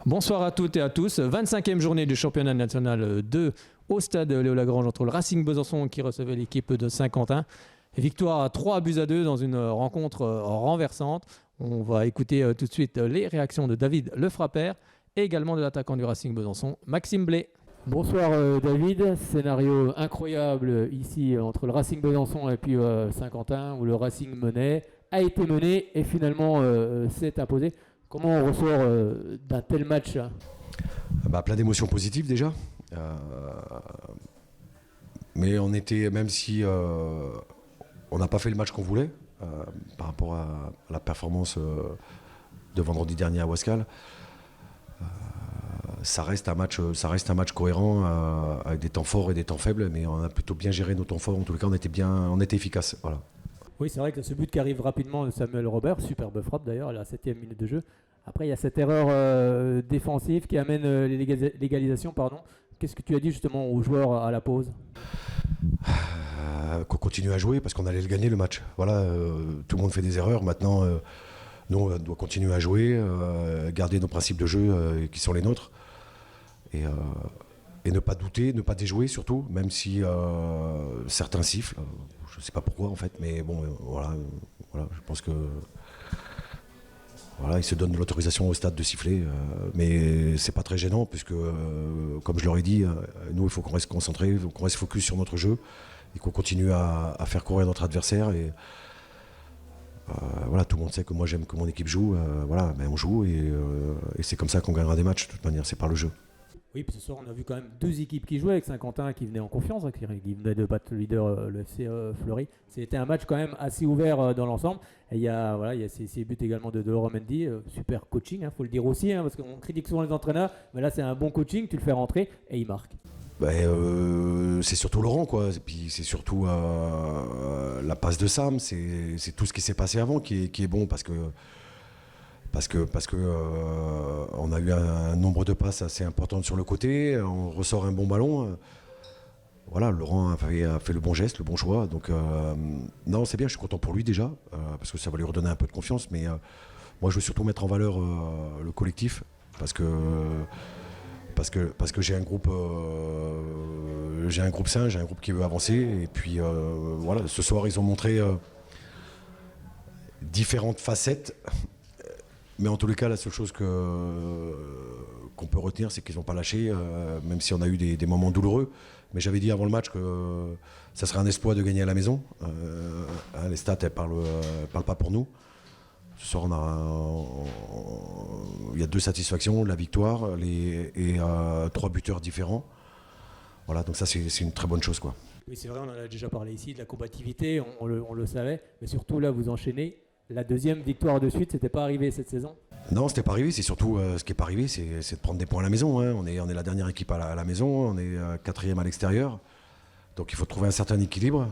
Bonsoir à toutes et à tous. 25e journée du championnat national 2 au stade Léo Lagrange entre le Racing Besançon qui recevait l'équipe de Saint-Quentin. Victoire à 3-2 dans une rencontre renversante. On va écouter tout de suite les réactions de David Lefrappert et également de l'attaquant du Racing Besançon, Maxime Blé. Bonsoir David, scénario incroyable ici entre le Racing Besançon et puis Saint-Quentin où le Racing a été mené et finalement s'est imposé. Comment on ressort d'un tel match là? Plein d'émotions positives déjà. Mais on était, même si on n'a pas fait le match qu'on voulait par rapport à la performance de vendredi dernier à Ouascal, ça reste un match cohérent avec des temps forts et des temps faibles, mais on a plutôt bien géré nos temps forts. En tout cas, on était efficace. Voilà. Oui, c'est vrai que ce but qui arrive rapidement de Samuel Robert, superbe frappe d'ailleurs à la 7e minute de jeu. Après, il y a cette erreur défensive qui amène l'égalisation. Qu'est-ce que tu as dit justement aux joueurs à la pause? Qu'on continue à jouer parce qu'on allait le gagner le match. Voilà, tout le monde fait des erreurs. Maintenant, nous, on doit continuer à jouer, garder nos principes de jeu qui sont les nôtres. Et ne pas douter, ne pas déjouer surtout, même si certains sifflent. Je ne sais pas pourquoi en fait, mais bon, voilà, je pense que ils se donnent l'autorisation au stade de siffler, mais c'est pas très gênant puisque, comme je leur ai dit, nous il faut qu'on reste concentré, qu'on reste focus sur notre jeu et qu'on continue à faire courir notre adversaire. Et tout le monde sait que moi j'aime que mon équipe joue, mais on joue et c'est comme ça qu'on gagnera des matchs de toute manière, c'est par le jeu. Oui, puis ce soir, on a vu quand même deux équipes qui jouaient avec Saint-Quentin qui venaient en confiance, qui venaient de battre le leader, le FC Fleury. C'était un match quand même assez ouvert dans l'ensemble. Et il y a ces buts également de Laurent Mendy. Super coaching, faut le dire aussi, parce qu'on critique souvent les entraîneurs. Mais là, c'est un bon coaching, tu le fais rentrer et il marque. C'est surtout Laurent, quoi. Et puis c'est surtout la passe de Sam. C'est tout ce qui s'est passé avant qui est bon parce que on a eu un nombre de passes assez important sur le côté, on ressort un bon ballon. Laurent a fait le bon geste, le bon choix. Donc non, c'est bien, je suis content pour lui déjà, parce que ça va lui redonner un peu de confiance. Mais moi, je veux surtout mettre en valeur le collectif, parce que j'ai un groupe sain, j'ai un groupe qui veut avancer. Et puis ce soir, ils ont montré différentes facettes. Mais en tous les cas, la seule chose qu'on peut retenir, c'est qu'ils n'ont pas lâché, même si on a eu des moments douloureux. Mais j'avais dit avant le match que ça serait un exploit de gagner à la maison. Les stats, elles parlent pas pour nous. Ce soir, il y a 2 satisfactions, la victoire et 3 buteurs différents. Voilà, donc ça, c'est une très bonne chose, quoi. Oui, c'est vrai, on en a déjà parlé ici, de la combativité, on le savait. Mais surtout, là, vous enchaînez. La deuxième victoire de suite, c'était pas arrivé cette saison? Non, c'était pas arrivé. C'est surtout ce qui est pas arrivé, c'est de prendre des points à la maison. Hein. On est la dernière équipe à la maison, on est 4e à l'extérieur. Donc il faut trouver un certain équilibre.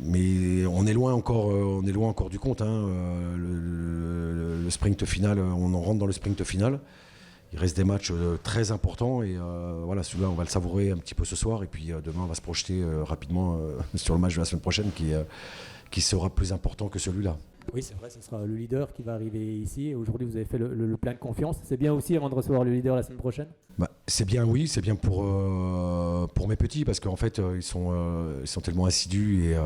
Mais on est loin encore du compte. Hein. Le sprint final, on en rentre dans le sprint final. Il reste des matchs très importants et celui-là, on va le savourer un petit peu ce soir. Et puis demain, on va se projeter rapidement sur le match de la semaine prochaine qui sera plus important que celui-là. Oui, c'est vrai, ce sera le leader qui va arriver ici. Aujourd'hui, vous avez fait le plein de confiance. C'est bien aussi avant de recevoir le leader la semaine prochaine? C'est bien, oui, c'est bien pour mes petits parce qu'en fait, ils sont tellement assidus et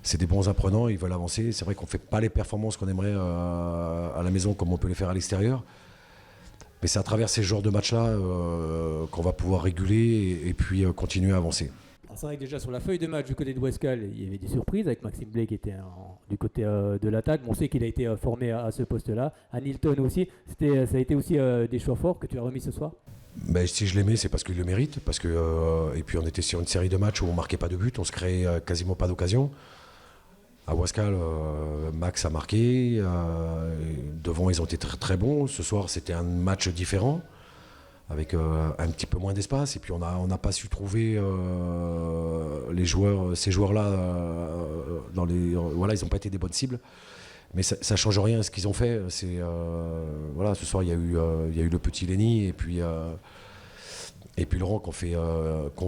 c'est des bons apprenants, ils veulent avancer. C'est vrai qu'on ne fait pas les performances qu'on aimerait à la maison comme on peut les faire à l'extérieur. Mais c'est à travers ces genres de matchs-là qu'on va pouvoir réguler et puis continuer à avancer. C'est vrai que déjà sur la feuille de match du côté de Ouascal, il y avait des surprises avec Maxime Blé qui était du côté de l'attaque. On sait qu'il a été formé à ce poste-là. Hamilton aussi. Ça a été aussi des choix forts que tu as remis ce soir? Si je l'aimais, c'est parce qu'il le mérite. Et puis on était sur une série de matchs où on ne marquait pas de but, on se créait quasiment pas d'occasion. À Ouascal, Max a marqué. Devant, ils ont été très, très bons. Ce soir, c'était un match différent, avec un petit peu moins d'espace. Et puis, on n'a pas su trouver ces joueurs-là. Ils n'ont pas été des bonnes cibles. Mais ça ne change rien à ce qu'ils ont fait. Ce soir, il y a eu le petit Lenny. Et puis Laurent qu'on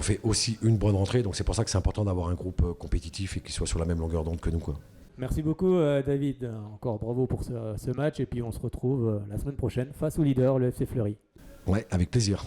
fait aussi une bonne rentrée, donc c'est pour ça que c'est important d'avoir un groupe compétitif et qui soit sur la même longueur d'onde que nous, quoi. Merci beaucoup David, encore bravo pour ce match et puis on se retrouve la semaine prochaine face au leader, le FC Fleury. Ouais, avec plaisir.